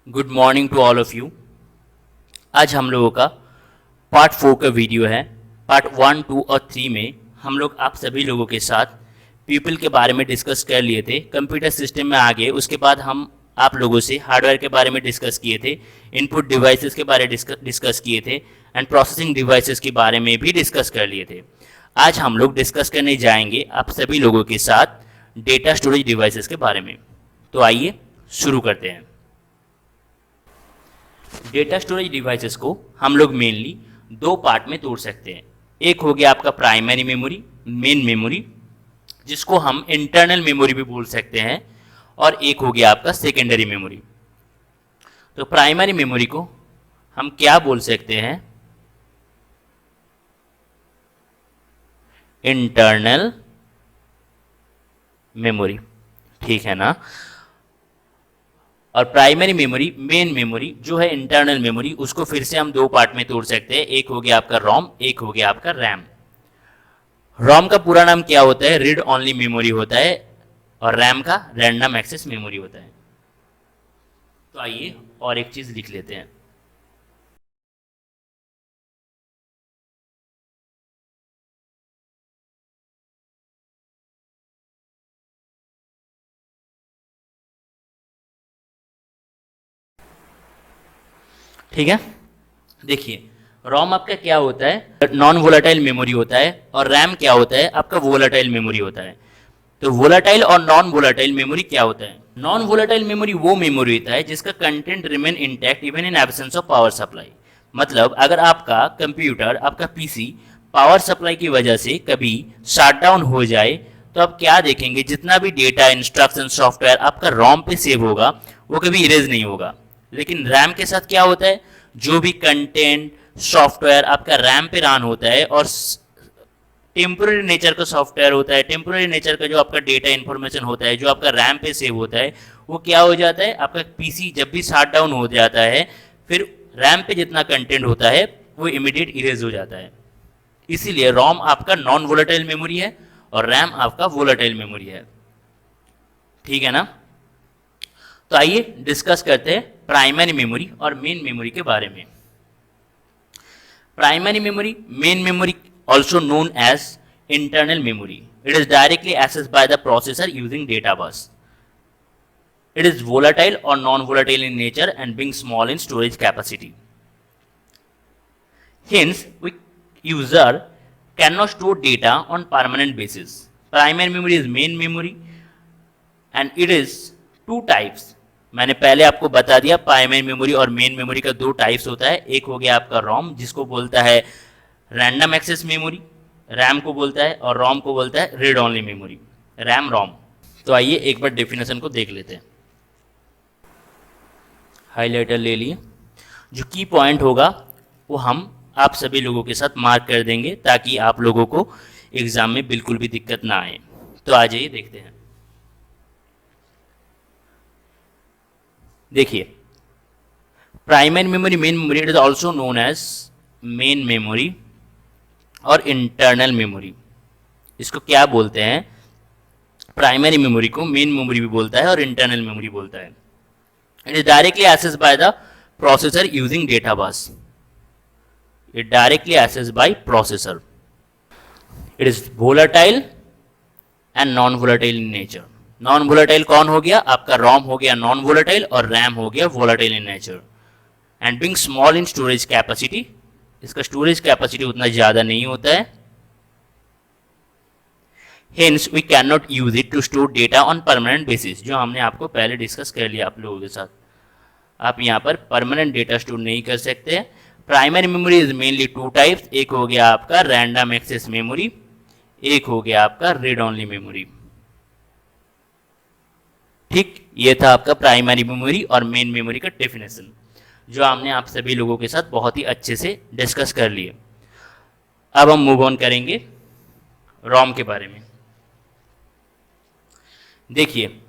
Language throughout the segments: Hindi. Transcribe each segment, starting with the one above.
Good morning to all of you. आज हम लोगों का पार्ट 4 का वीडियो है। पार्ट 1, 2 और 3 में हम लोग आप सभी लोगों के साथ पीपल के बारे में डिस्कस कर लिए थे। कंप्यूटर सिस्टम में आ गए, उसके बाद हम आप लोगों से हार्डवेयर के बारे में डिस्कस किए थे, इनपुट डिवाइसेस के बारे में डिस्कस किए थे एंड प्रोसेसिंग डिवाइसेस के बारे में भी डिस्कस कर लिए थे। आज हम लोग डिस्कस करने जाएंगे आप सभी लोगों के साथ डेटा स्टोरेज डिवाइसेस के बारे में। तो आइए शुरू करते हैं। डेटा स्टोरेज डिवाइसेस को हम लोग मेनली दो पार्ट में तोड़ सकते हैं। एक हो गया आपका प्राइमरी मेमोरी, मेन मेमोरी, जिसको हम इंटरनल मेमोरी भी बोल सकते हैं, और एक हो गया आपका सेकेंडरी मेमोरी। तो प्राइमरी मेमोरी को हम क्या बोल सकते हैं? इंटरनल मेमोरी, ठीक है ना। और प्राइमरी मेमोरी, मेन मेमोरी जो है इंटरनल मेमोरी, उसको फिर से हम दो पार्ट में तोड़ सकते हैं। एक हो गया आपका रोम, एक हो गया आपका रैम। रोम का पूरा नाम क्या होता है? रीड ओनली मेमोरी होता है, और रैम का रैंडम एक्सेस मेमोरी होता है। तो आइए और एक चीज लिख लेते हैं। ठीक है, देखिए रोम आपका क्या होता है? नॉन वोलेटाइल मेमोरी होता है, और रैम क्या होता है? आपका वोलेटाइल मेमोरी होता है। तो वोलेटाइल और नॉन वोलेटाइल मेमोरी क्या होता है? नॉन वोलेटाइल मेमोरी वो मेमोरी होता है जिसका content remain intact even in absence of power supply. मतलब अगर आपका कंप्यूटर, आपका पीसी पावर सप्लाई की वजह से कभी शट डाउन हो जाए, तो आप क्या देखेंगे? जितना भी डेटा, इंस्ट्रक्शन, सॉफ्टवेयर आपका रोम पे सेव होगा वो कभी इरेज नहीं होगा। लेकिन रैम के साथ क्या होता है? जो भी कंटेंट, सॉफ्टवेयर आपका रैम पे रन होता है, और टेम्पोररी नेचर का सॉफ्टवेयर होता है, टेम्पोररी नेचर का जो आपका डेटा इन्फॉर्मेशन होता है, जो आपका रैम पे सेव होता है, वो क्या हो जाता है? आपका पीसी जब भी शट डाउन हो जाता है, फिर रैम पे जितना कंटेंट होता है वो इमीडिएट इरेज हो जाता है। इसीलिए रोम आपका नॉन वोलेटाइल मेमोरी है और रैम आपका वोलेटाइल मेमोरी है। ठीक है ना। तो आइए डिस्कस करते हैं प्राइमरी मेमोरी और मेन मेमोरी के बारे में। Primary memory, main memory, also known as internal memory. It is directly accessed by the processor using data bus. It is volatile or non-volatile in nature and being small in storage capacity. Hence, we user cannot store data on permanent basis. Primary memory is main memory and it is two types. मैंने पहले आपको बता दिया प्राइमरी मेमोरी और मेन मेमोरी का दो टाइप्स होता है। एक हो गया आपका रोम, जिसको बोलता है रैंडम एक्सेस मेमोरी, रैम को बोलता है, और रोम को बोलता है read only memory, RAM ROM. तो आइए एक बार डेफिनेशन को देख लेते हैं। हाइलाइटर ले लिए, जो की पॉइंट होगा वो हम आप सभी लोगों के साथ मार्क कर देंगे ताकि आप लोगों को एग्जाम में बिल्कुल भी दिक्कत ना आए। तो आ जाइए देखते हैं। देखिए, primary memory, main memory, it is also known as main memory और इंटरनल मेमोरी। इसको क्या बोलते हैं? प्राइमरी मेमोरी को मेन मेमोरी भी बोलता है और इंटरनल मेमोरी बोलता है। It is directly access by the processor using data bus. It directly access by processor. It is volatile and non volatile in nature. Non volatile कौन हो गया? आपका रोम हो गया नॉन वोलेटाइल, और रैम हो गया volatile in nature. And being small in storage capacity, इसका स्टोरेज कैपेसिटी उतना ज्यादा नहीं होता है। Hence we can not use it to store data on permanent basis, जो हमने आपको पहले डिस्कस कर लिया आप लोगों के साथ। आप यहाँ पर परमानेंट डेटा स्टोर नहीं कर सकते। Primary memory is mainly two types. एक हो गया आपका रैंडम एक्सेस मेमोरी, एक हो गया आपका रीड ओनली मेमोरी। ठीक, ये था आपका प्राइमरी मेमोरी और मेन मेमोरी का डेफिनेशन, जो हमने आप सभी लोगों के साथ बहुत ही अच्छे से डिस्कस कर लिए। अब हम मूव ऑन करेंगे रोम के बारे में। देखिए,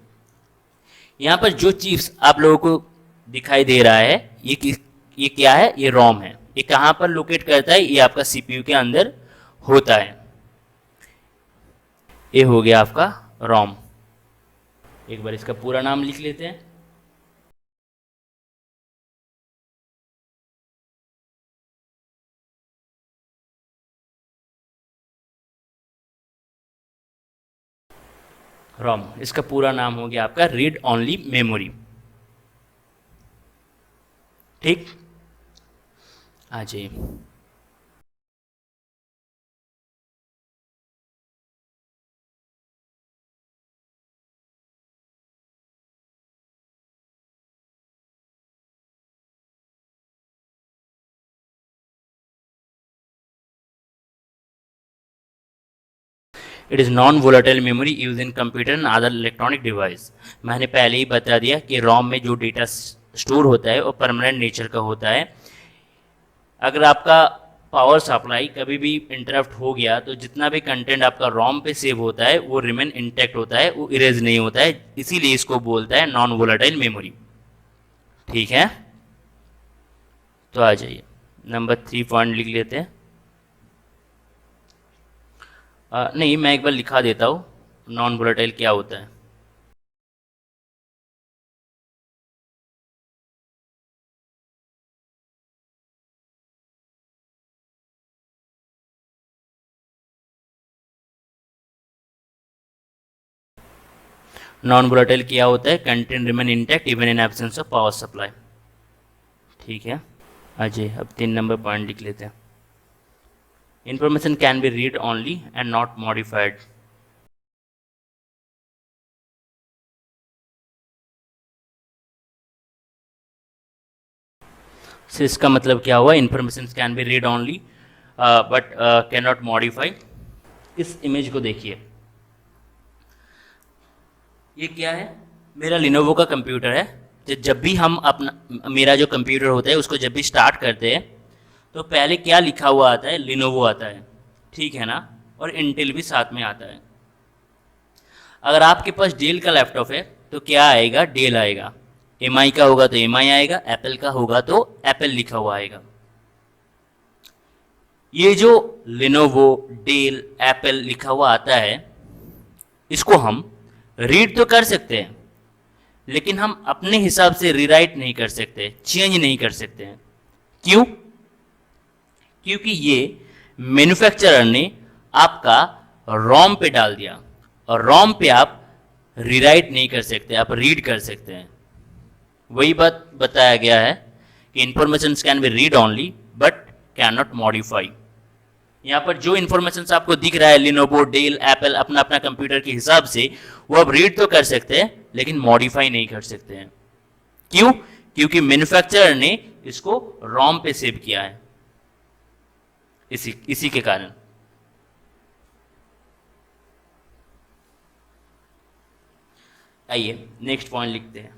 यहाँ पर जो चीज आप लोगों को दिखाई दे रहा है, ये क्या है? ये रोम है। ये कहाँ पर लोकेट करता है? ये आपका सीपीयू के अंदर होता है। ये हो गया आपका रोम। एक बार इसका पूरा नाम लिख लेते हैं। रॉम, इसका पूरा नाम हो गया आपका रीड ओनली मेमोरी। ठीक, आ जाइए। It is non volatile memory use in computer and other electronic device. मैंने पहले ही बता दिया कि रॉम में जो डेटा स्टोर होता है वो परमानेंट नेचर का होता है। अगर आपका पावर सप्लाई कभी भी इंटरप्ट हो गया तो जितना भी कंटेंट आपका रॉम पे सेव होता है वो रिमेन इंटैक्ट होता है, वो इरेज नहीं होता है, इसीलिए इसको बोलता है नॉन वोलेटाइल मेमोरी। ठीक है, तो आ जाइए नंबर 3 पॉइंट लिख लेते हैं। नहीं, मैं एक बार लिखा देता हूँ नॉन वोलेटाइल क्या होता है। नॉन वोलेटाइल क्या होता है? Content remain intact even in absence of power supply. ठीक है, अजय अब 3 नंबर पॉइंट लिख लेते हैं। Information can be read only and not modified. से इसका मतलब क्या हुआ? Information can be read only but can not modify. इस इमेज को देखिए, ये क्या है? मेरा लिनोवो का कंप्यूटर है। तो जब भी हम अपना मेरा जो कंप्यूटर होता है उसको जब भी स्टार्ट करते हैं तो पहले क्या लिखा हुआ आता है? लिनोवो आता है, ठीक है ना, और इंटेल भी साथ में आता है। अगर आपके पास डेल का लैपटॉप है तो क्या आएगा? डेल आएगा। एमआई का होगा तो एमआई आएगा, एप्पल का होगा तो एप्पल लिखा हुआ आएगा। ये जो लिनोवो, डेल, एप्पल लिखा हुआ आता है इसको हम रीड तो कर सकते हैं लेकिन हम अपने हिसाब से रीराइट नहीं कर सकते, चेंज नहीं कर सकते हैं। क्यों? क्योंकि ये मैन्युफैक्चरर ने आपका रॉम पे डाल दिया और रॉम पे आप रीराइट नहीं कर सकते, आप रीड कर सकते हैं। वही बात बताया गया है कि information can be read only but can not modify. यहाँ पर जो इन्फॉर्मेशन आपको दिख रहा है लिनोवो, डेल, एप्पल अपना अपना कंप्यूटर के हिसाब से वो आप रीड तो कर सकते हैं लेकिन मॉडिफाई नहीं कर सकते हैं। क्यों? क्योंकि मैन्युफैक्चरर ने इसको रॉम पे सेव किया है, इसी के कारण। आइए नेक्स्ट पॉइंट लिखते हैं।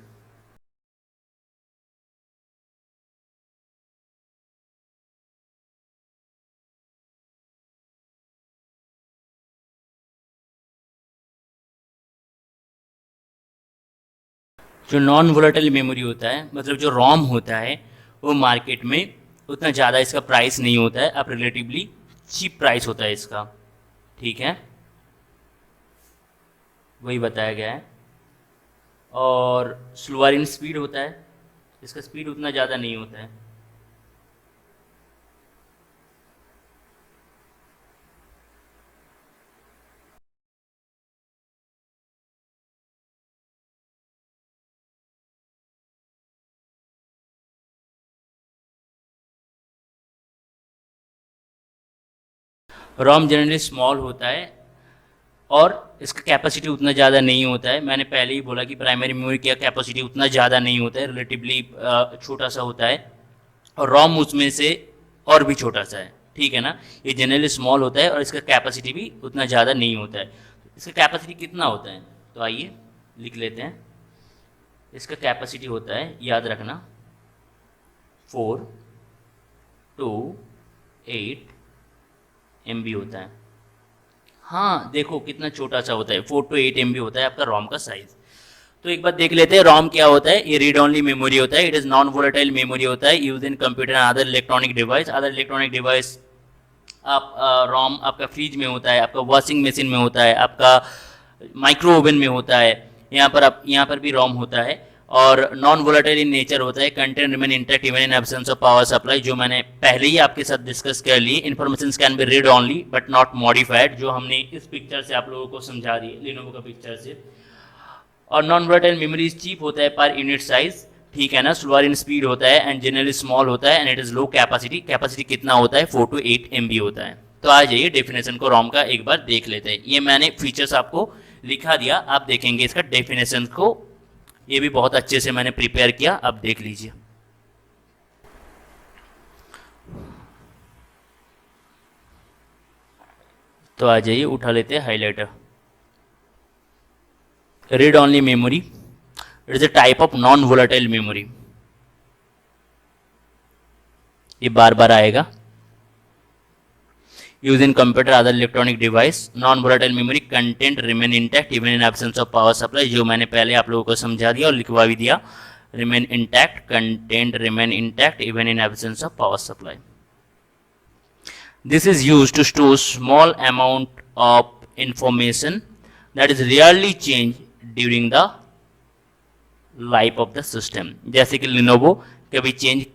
जो नॉन वोलेटाइल मेमोरी होता है, मतलब जो रॉम होता है, वो मार्केट में उतना ज़्यादा इसका प्राइस नहीं होता है, अब रिलेटिवली चीप प्राइस होता है इसका। ठीक है, वही बताया गया है। और स्लोअर इन स्पीड होता है, इसका स्पीड उतना ज़्यादा नहीं होता है। रॉम जनरली स्मॉल होता है और इसका कैपेसिटी उतना ज़्यादा नहीं होता है। मैंने पहले ही बोला कि प्राइमरी मेमोरी का कैपेसिटी उतना ज़्यादा नहीं होता है, रिलेटिवली छोटा सा होता है, और रॉम उसमें से और भी छोटा सा है। ठीक है ना, ये जनरली स्मॉल होता है और इसका कैपेसिटी भी उतना ज़्यादा नहीं होता है। इसका कैपेसिटी कितना होता है? तो आइए लिख लेते हैं। इसका कैपेसिटी होता है, याद रखना, 428 MB होता है। हाँ देखो कितना छोटा सा होता है, 4 to 8 MB होता है आपका रॉम का साइज। तो एक बार देख लेते हैं रॉम क्या होता है। ये रीड ओनली मेमोरी होता है, it is non volatile memory होता है, use in computer and other electronic device. Other electronic device आप रॉम आपका फ्रिज में होता है, आपका वॉशिंग मशीन में होता है, आपका माइक्रो ओवन में होता है, यहाँ पर भी रॉम होता है। और नॉन वोलेटाइल इन नेचर होता है, content remain intact even in absence of power supply, जो मैंने पहले ही आपके साथ डिस्कस कर ली। Information can be read only but not modified, जो हमने इस पिक्चर से आप लोगों को समझा दी लिनोवो का पिक्चर से। और नॉन वोलेटाइल मेमोरी चीप होता है पर यूनिट साइज, ठीक है ना, स्लोअर इन स्पीड होता है एंड जनरली स्मॉल होता है and it is low capacity. Capacity कितना होता है? 4 to 8 MB होता है। तो आ जाइए डेफिनेशन को रोम का एक बार देख लेते हैं। ये मैंने फीचर्स आपको लिखा दिया, आप देखेंगे इसका डेफिनेशन को, ये भी बहुत अच्छे से मैंने प्रिपेयर किया, आप देख लीजिए। तो आ जाइए उठा लेते हैं highlighter. Read only memory, it is a type of non volatile memory. ये बार बार आएगा। Use in computer other electronic device, non volatile memory content remain intact even in absence of power supply, जो मैंने पहले आप लोगों को समझा दिया और लिखवा भी दिया। Remain intact, content remain intact even in absence of power supply. This is used to store small amount of information that is rarely changed during the life of the system। जैसे कि लिनोवो कभी चेंज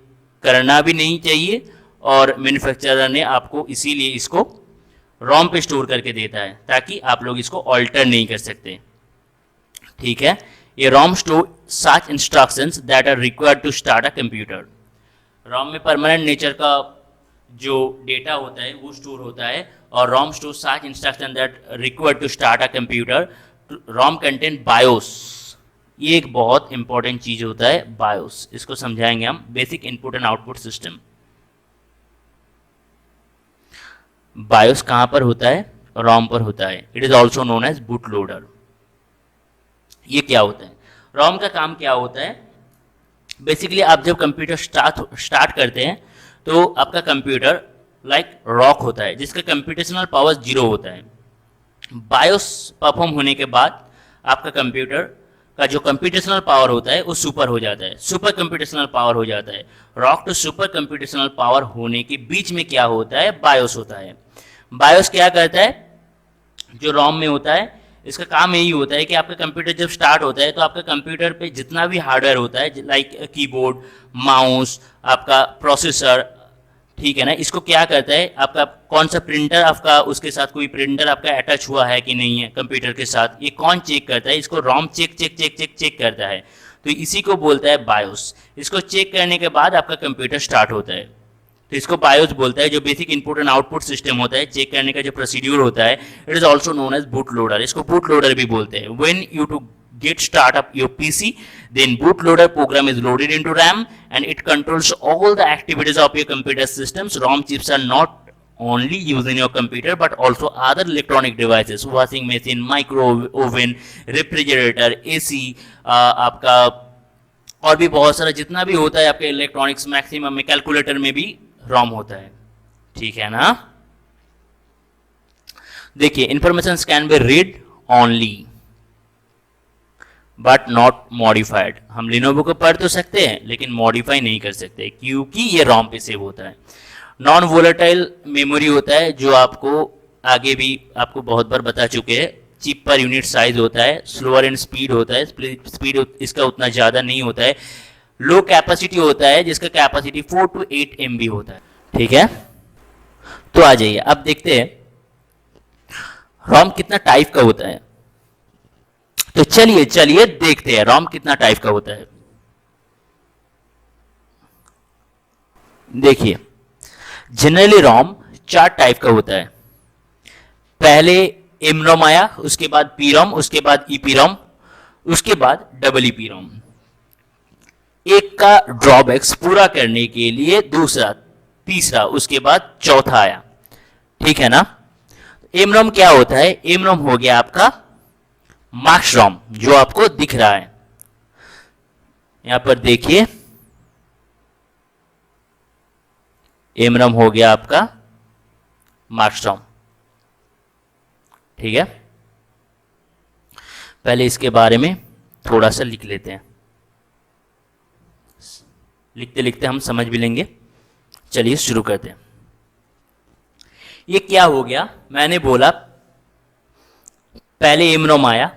करना भी नहीं चाहिए और मैन्युफैक्चरर ने आपको इसीलिए इसको रोम पे स्टोर करके देता है ताकि आप लोग इसको ऑल्टर नहीं कर सकते, ठीक है। ये ROM store such instructions that are required to start a computer. ROM में परमानेंट नेचर का जो डेटा होता है वो स्टोर होता है और ROM store such instruction that required to start a computer. ROM content BIOS, ये एक बहुत इंपॉर्टेंट चीज होता है बायोस, इसको समझाएंगे हम। Basic input and output system. BIOS कहां पर होता है? रोम पर होता है। It is also known as boot loader. ये क्या होता है? रोम का काम क्या होता है? बेसिकली आप जब कंप्यूटर स्टार्ट करते हैं तो आपका कंप्यूटर लाइक रॉक होता है जिसका कंप्यूटेशनल पावर 0 होता है। बायोस परफॉर्म होने के बाद आपका कंप्यूटर का जो कंप्यूटेशनल पावर होता है वो सुपर हो जाता है, सुपर कंप्यूटेशनल पावर हो जाता है। Rock to super computational power होने के बीच में क्या होता है? बायोस होता है। बायोस क्या करता है? जो रोम में होता है इसका काम यही होता है कि आपका कंप्यूटर जब स्टार्ट होता है तो आपका कंप्यूटर पे जितना भी हार्डवेयर होता है लाइक कीबोर्ड, माउस, आपका प्रोसेसर, ठीक है ना, इसको क्या करता है, आपका कौन सा प्रिंटर आपका उसके साथ कोई प्रिंटर आपका अटैच हुआ है कि नहीं है कंप्यूटर के साथ, ये कौन चेक करता है? इसको रोम चेक करता है। तो इसी को बोलता है बायोस। इसको चेक करने के बाद आपका कंप्यूटर स्टार्ट होता है, तो इसको बायोस बोलता है। जो basic input and output system होता है, चेक करने का जो प्रोसीड्यूर होता है, it is also known as boot loader. इसको बूट लोडर भी बोलते हैं। When you to get start up your PC, then bootloader program is loaded into RAM and it controls all the activities of your computer systems. ROM chips are not only used in your computer but also other electronic devices, washing machine, micro oven, refrigerator, AC, आपका और भी बहुत सारा जितना भी होता है आपके इलेक्ट्रॉनिक्स, मैक्सिमम में कैलकुलेटर में भी रोम होता है, ठीक है ना। देखिए information can be read only but not modified. हम लिनोवो को पढ़ तो सकते हैं लेकिन मॉडिफाई नहीं कर सकते क्योंकि ये रोम पे सेव होता है। नॉन वोलेटाइल मेमोरी होता है जो आपको आगे भी आपको बहुत बार बता चुके हैं। चिप पर यूनिट साइज होता है, स्लोअर इन स्पीड होता है, स्पीड इसका उतना ज़्यादा नहीं होता है, लो कैपेसिटी होता है जिसका कैपेसिटी 4 to 8 MB होता है, ठीक है। तो आ जाइए अब देखते हैं रोम कितना टाइप का होता है। तो चलिए देखते हैं रोम कितना टाइप का होता है। देखिए जनरली रोम 4 टाइप का होता है। पहले एमरोम आया, उसके बाद पीरोम, उसके बाद ईपीरोम, उसके बाद डबल ईपीरोम। एक का ड्रॉबैक्स पूरा करने के लिए दूसरा, तीसरा, उसके बाद चौथा आया, ठीक है ना। एमरोम क्या होता है? एमरोम हो गया आपका मार्क्स रोम जो आपको दिख रहा है यहां पर, देखिए एमरोम हो गया आपका मार्क्स रोम, ठीक है। पहले इसके बारे में थोड़ा सा लिख लेते हैं, लिखते लिखते हम समझ भी लेंगे। चलिए शुरू करते हैं। ये क्या हो गया? मैंने बोला पहले एमरोम आया,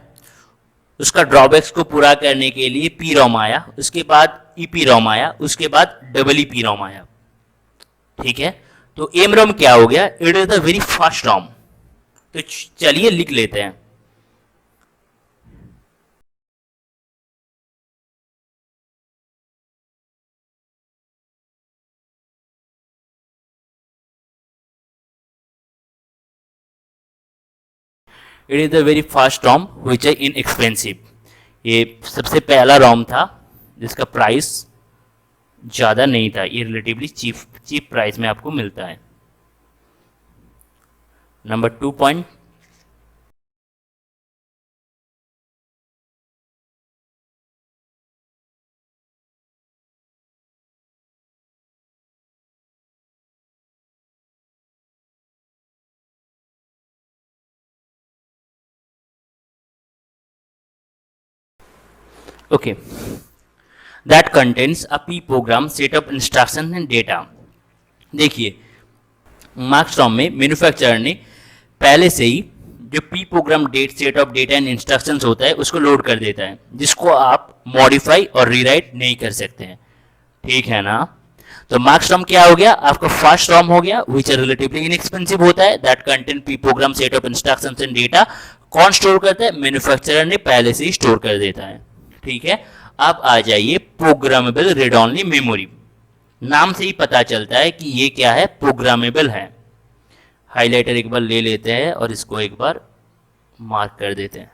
उसका ड्रॉबैक्स को पूरा करने के लिए पी रोम आया, उसके बाद ईपी रोम आया, उसके बाद डबल ईपी रोम आया। ठीक है, तो एम रोम क्या हो गया? It is the very fast ROM. तो चलिए लिख लेते हैं। It is the very fast ROM which है इनएक्सपेंसिव। ये सबसे पहला रोम था जिसका प्राइस ज़्यादा नहीं था, ये रिलेटिवली चीप प्राइस में आपको मिलता है। Number 2 point, okay, that contains a P program set of instruction and data. देखिए, मार्क्स रॉम में मैन्युफैक्चरर ने पहले से ही जो P program date set of data and instructions होता है उसको लोड कर देता है, जिसको आप मॉडिफाई और रीराइट नहीं कर सकते हैं। ठीक है ना? तो मार्क्स रॉम क्या हो गया? आपका फास्ट रॉम हो गया विच आर रिलेटिवली इनएक्सपेंसिव होता है, that contain P program set of instructions and data. कौन स्टोर करता है? मैन्युफैक्चरर ने पहले से ही स्टोर कर देता है। ठीक है, अब आ जाइए प्रोग्रामेबल रीड ओनली मेमोरी। नाम से ही पता चलता है कि ये क्या है? प्रोग्रामेबल है। हाइलाइटर एक बार ले लेते हैं और इसको एक बार मार्क कर देते हैं।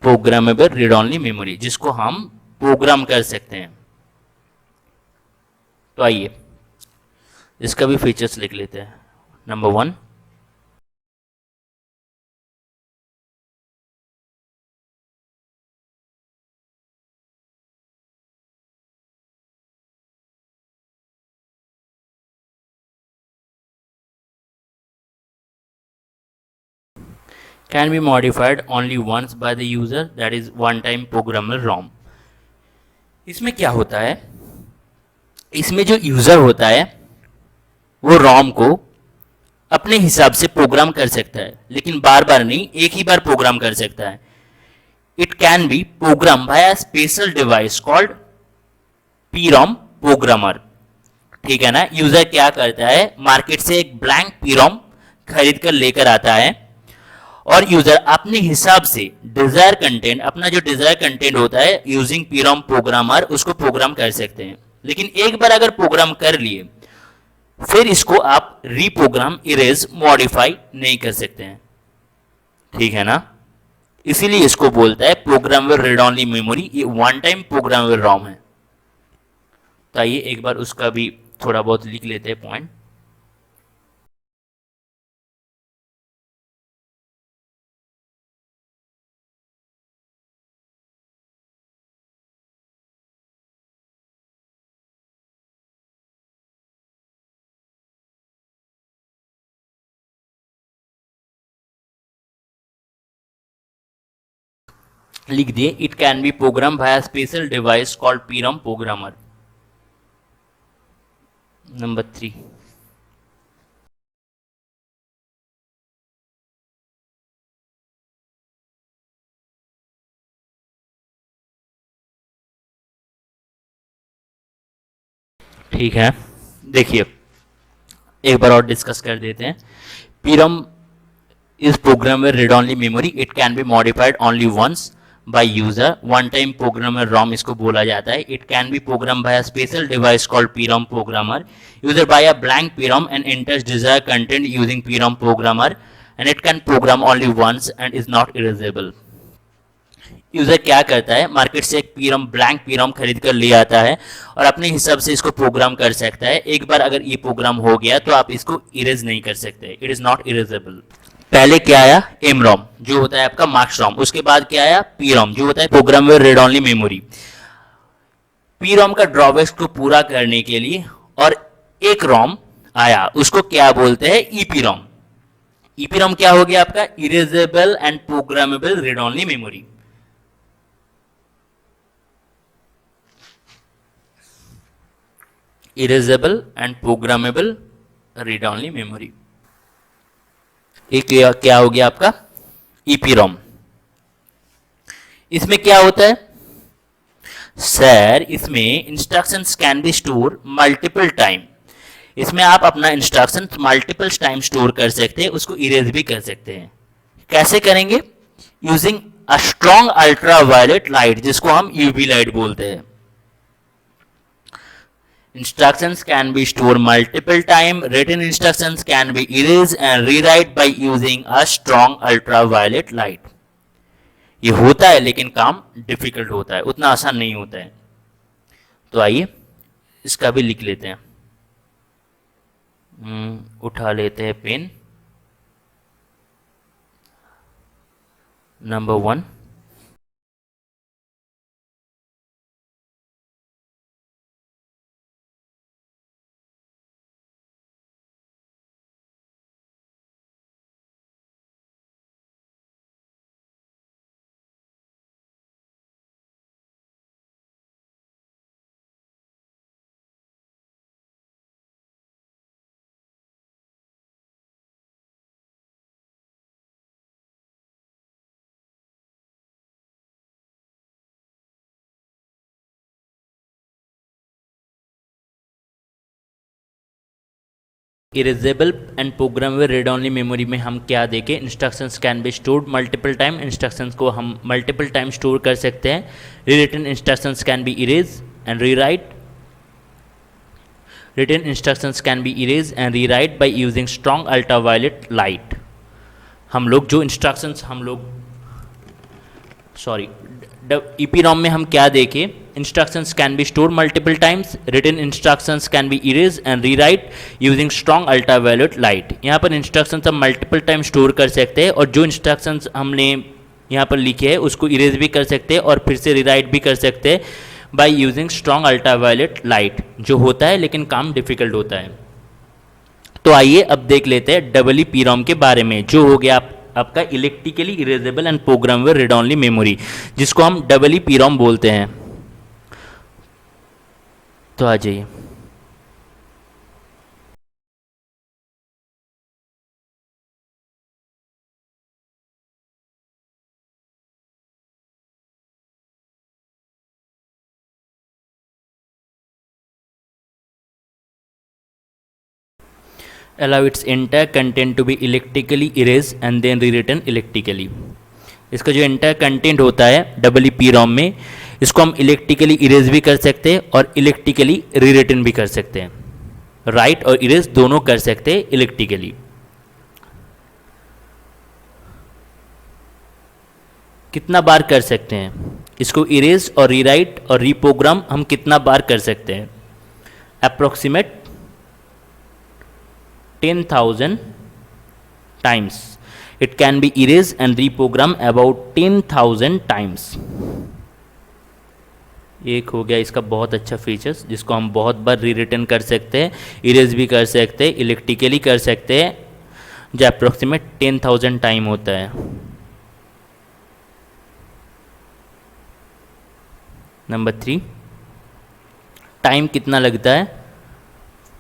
प्रोग्रामेबल रीड ओनली मेमोरी, जिसको हम प्रोग्राम कर सकते हैं। तो आइए इसका भी फीचर्स लिख लेते हैं। Number 1, can be modified only once by the user, that is one time programmable ROM। इसमें क्या होता है? इसमें जो यूजर होता है वो ROM को अपने हिसाब से प्रोग्राम कर सकता है, लेकिन बार बार नहीं, एक ही बार प्रोग्राम कर सकता है। It can be program by a special device called PROM programmer. ठीक है ना? यूजर क्या करता है? मार्केट से एक ब्लैंक PROM खरीद कर लेकर आता है और यूजर अपने हिसाब से डिजायर कंटेंट, अपना जो डिजायर कंटेंट होता है यूजिंग PROM प्रोग्रामर, उसको प्रोग्राम कर सकते हैं। लेकिन एक बार अगर प्रोग्राम कर लिए फिर इसको आप रीप्रोग्राम, इरेज, मॉडिफाई नहीं कर सकते हैं। ठीक है ना? इसीलिए इसको बोलता है प्रोग्रामेबल रीड ओनली मेमोरी। ये वन टाइम प्रोग्रामेबल रॉम है। तो आइए एक बार उसका भी थोड़ा बहुत लिख लेते हैं पॉइंट। लिख दिए, it can be program by special device called PROM programmer. Number 3, ठीक है, देखिए एक बार और डिस्कस कर देते हैं। PROM is programmable read only memory, it can be modified only once by user, one time programmer ROM इसको बोला जाता है। It can be programmed by a special device called PROM programmer, user by a blank PROM and enters desired content using PROM programmer, and it can program only once and is not erasable। User क्या करता है? मार्केट से एक PROM, ब्लैंक PROM खरीद कर ले आता है और अपने हिसाब से इसको प्रोग्राम कर सकता है। एक बार अगर ये प्रोग्राम हो गया तो आप इसको इरेज नहीं कर सकते, इट इज नॉट इरेजेबल। पहले क्या आया? MROM जो होता है आपका मार्क्स ROM, उसके बाद क्या आया? PROM जो होता है programmable read only memory. PROM का ड्रॉबैक्स को पूरा करने के लिए और एक ROM आया, उसको क्या बोलते हैं? EPROM। EPROM क्या हो गया आपका? Erasable and programmable read only memory. Erasable and programmable read only memory. एक क्या हो गया आपका? EPROM। इसमें क्या होता है सर, इसमें instructions can be store multiple time. इसमें आप अपना इंस्ट्रक्शन मल्टीपल टाइम स्टोर कर सकते हैं, उसको इरेज भी कर सकते हैं। कैसे करेंगे? Using a strong ultra violet light, जिसको हम यूवी लाइट बोलते हैं। Instructions can be stored multiple time. Written instructions can be erased and rewrite by using a strong ultraviolet light. ये होता है लेकिन काम डिफिकल्ट होता है, उतना आसान नहीं होता है। तो आइए इसका भी लिख लेते हैं। उठा लेते हैं pen. Number 1, erasable and programmable read only memory में हम क्या देखें? Instructions can be stored multiple time. Instructions को हम मल्टीपल टाइम स्टोर कर सकते हैं। Rewritten instructions can be erase and rewrite. Written instructions can be erase and rewrite by using strong ultraviolet light. हम लोग जो इंस्ट्रक्शंस EPROM में हम क्या देखें? Instructions can be store multiple times. Written instructions can be erase and rewrite using strong ultraviolet light. यहाँ पर इंस्ट्रक्शंस हम मल्टीपल टाइम स्टोर कर सकते हैं और जो इंस्ट्रक्शंस हमने यहाँ पर लिखे हैं उसको इरेज भी कर सकते हैं और फिर से रीराइट भी कर सकते हैं bye using strong ultraviolet light, जो होता है लेकिन काम डिफिकल्ट होता है। तो आइए अब देख लेते हैं EEPROM के बारे में, जो हो गया आपका electrically erasable and programmable read only memory, जिसको हम EEPROM बोलते हैं। तो आ जाइए। allow its entire content to be electrically erased and then rewritten electrically। इसका जो entire content होता है EEPROM में, इसको हम इलेक्ट्रिकली इरेज भी कर सकते हैं और इलेक्ट्रिकली रीरिटन भी कर सकते हैं। राइट और इरेज दोनों कर सकते हैं इलेक्ट्रिकली। कितना बार कर सकते हैं इसको? इरेज और रीराइट और रीप्रोग्राम हम कितना बार कर सकते हैं? Approximate 10,000 times. It can be erased and reprogrammed about 10,000 times. एक हो गया इसका बहुत अच्छा फीचर्स, जिसको हम बहुत बार रीरिटन कर सकते हैं, इरेज भी कर सकते हैं, इलेक्ट्रिकली कर सकते हैं, जो अप्रोक्सीमेट 10,000 टाइम होता है। नंबर 3, टाइम कितना लगता है?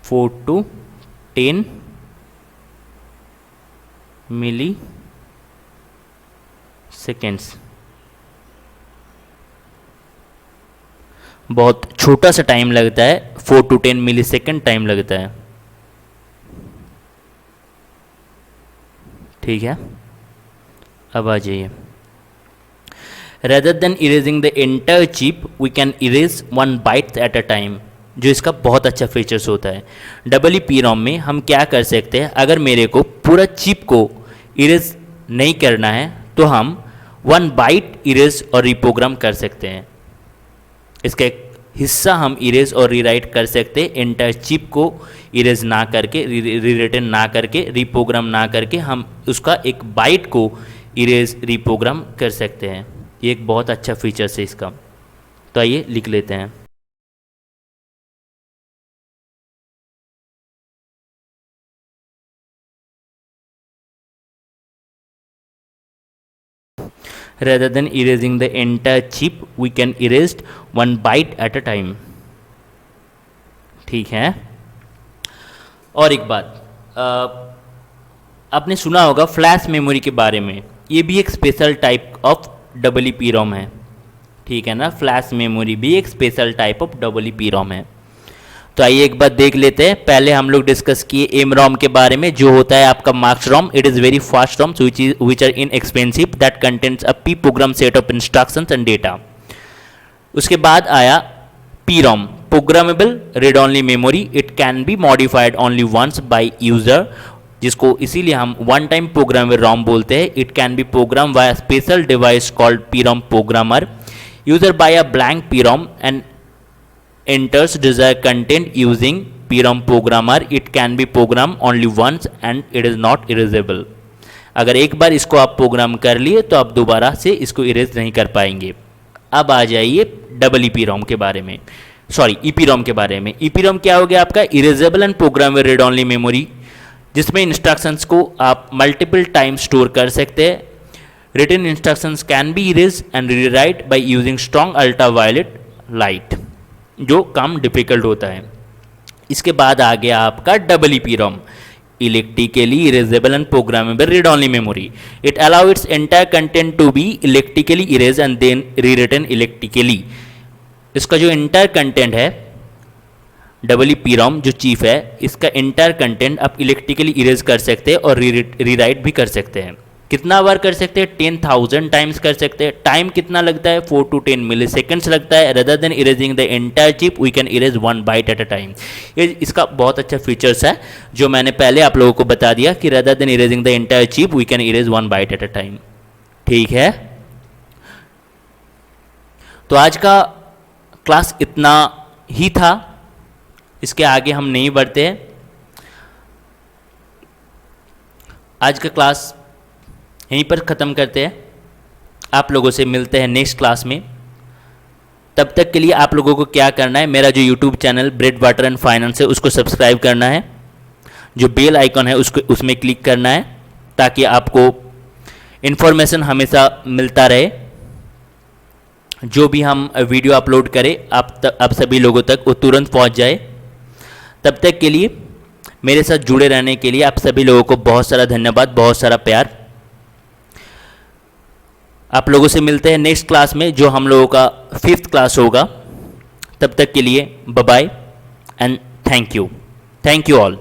4 to 10 मिली सेकेंड्स। बहुत छोटा सा टाइम लगता है, 4 to 10 मिली सेकेंड टाइम लगता है। ठीक है, अब आ जाइए। Rather than erasing the entire chip we can erase 1 byte at a time, जो इसका बहुत अच्छा फीचर्स होता है। EEPROM में हम क्या कर सकते हैं? अगर मेरे को पूरा चिप को इरेज नहीं करना है तो हम 1 बाइट इरेज और रीप्रोग्राम कर सकते हैं। इसका एक हिस्सा हम इरेज और रीराइट कर सकते हैं, एंटायर चिप को इरेज ना करके, रीरिटन ना करके, रीप्रोग्राम ना करके हम उसका एक बाइट को इरेज रीप्रोग्राम कर सकते हैं। ये एक बहुत अच्छा फीचर्स है इसका। तो आइए लिख लेते हैं। Rather than erasing the entire chip, we can erase 1 byte at a time। ठीक है। और एक बात, आपने सुना होगा फ्लैश मेमोरी के बारे में। ये भी एक स्पेशल टाइप ऑफ EEPROM है। ठीक है ना। फ्लैश मेमोरी भी एक स्पेशल टाइप ऑफ EEPROM है। तो आइए एक बार देख लेते हैं। पहले हम लोग डिस्कस किए एमरॉम के बारे में, जो होता है आपका masked ROM. It is very fast ROM which are inexpensive that contents a P program set of instructions and data. उसके बाद आया PROM, programmable read only memory. It can be modified only once by user, जिसको इसीलिए हम वन टाइम प्रोग्रामेबल रॉम बोलते हैं। It can be program via special device called PROM programmer. User by a blank PROM and enters desired content using PROM programmer. It can be programmed only once and it is not erasable. अगर एक बार इसको आप प्रोग्राम कर लिए तो आप दोबारा से इसको इरेज नहीं कर पाएंगे। अब आ जाइए EEPROM के बारे में, सॉरी EPROM के बारे में। EPROM क्या हो गया आपका? Erasable and programmable read only memory, जिसमें इंस्ट्रक्शंस को आप मल्टीपल टाइम स्टोर कर सकते हैं। Written instructions can be erase and rewrite by using strong ultraviolet light, जो काम डिफिकल्ट होता है। इसके बाद आ गया आपका EEPROM, electrically erasable and programmable read only memory. It allow its entire content to be electrically erase and then rewritten electrically. इसका जो एंटायर कंटेंट है EEPROM जो चीफ है, इसका एंटायर कंटेंट आप इलेक्ट्रिकली इरेज कर सकते हैं और रीराइट भी कर सकते हैं। कितना बार कर सकते हैं? 10,000 टाइम्स कर सकते हैं। टाइम कितना लगता है? 4 to 10 मिली सेकेंड्स लगता है। Rather than erasing the entire chip we can erase 1 byte at a time. ये इसका बहुत अच्छा फीचर्स है जो मैंने पहले आप लोगों को बता दिया कि rather than erasing the entire chip we can erase 1 byte at a time. ठीक है, तो आज का क्लास इतना ही था, इसके आगे हम नहीं बढ़ते हैं। आज का क्लास यहीं पर ख़त्म करते हैं। आप लोगों से मिलते हैं नेक्स्ट क्लास में। तब तक के लिए आप लोगों को क्या करना है, मेरा जो YouTube channel bread water and finance है उसको सब्सक्राइब करना है, जो बेल आइकॉन है उसको उसमें क्लिक करना है, ताकि आपको इन्फॉर्मेशन हमेशा मिलता रहे। जो भी हम वीडियो अपलोड करें आप सभी लोगों तक वो तुरंत पहुंच जाए। तब तक के लिए मेरे साथ जुड़े रहने के लिए आप सभी लोगों को बहुत सारा धन्यवाद, बहुत सारा प्यार। आप लोगों से मिलते हैं नेक्स्ट क्लास में, जो हम लोगों का 5th क्लास होगा। तब तक के लिए bye bye and thank you all.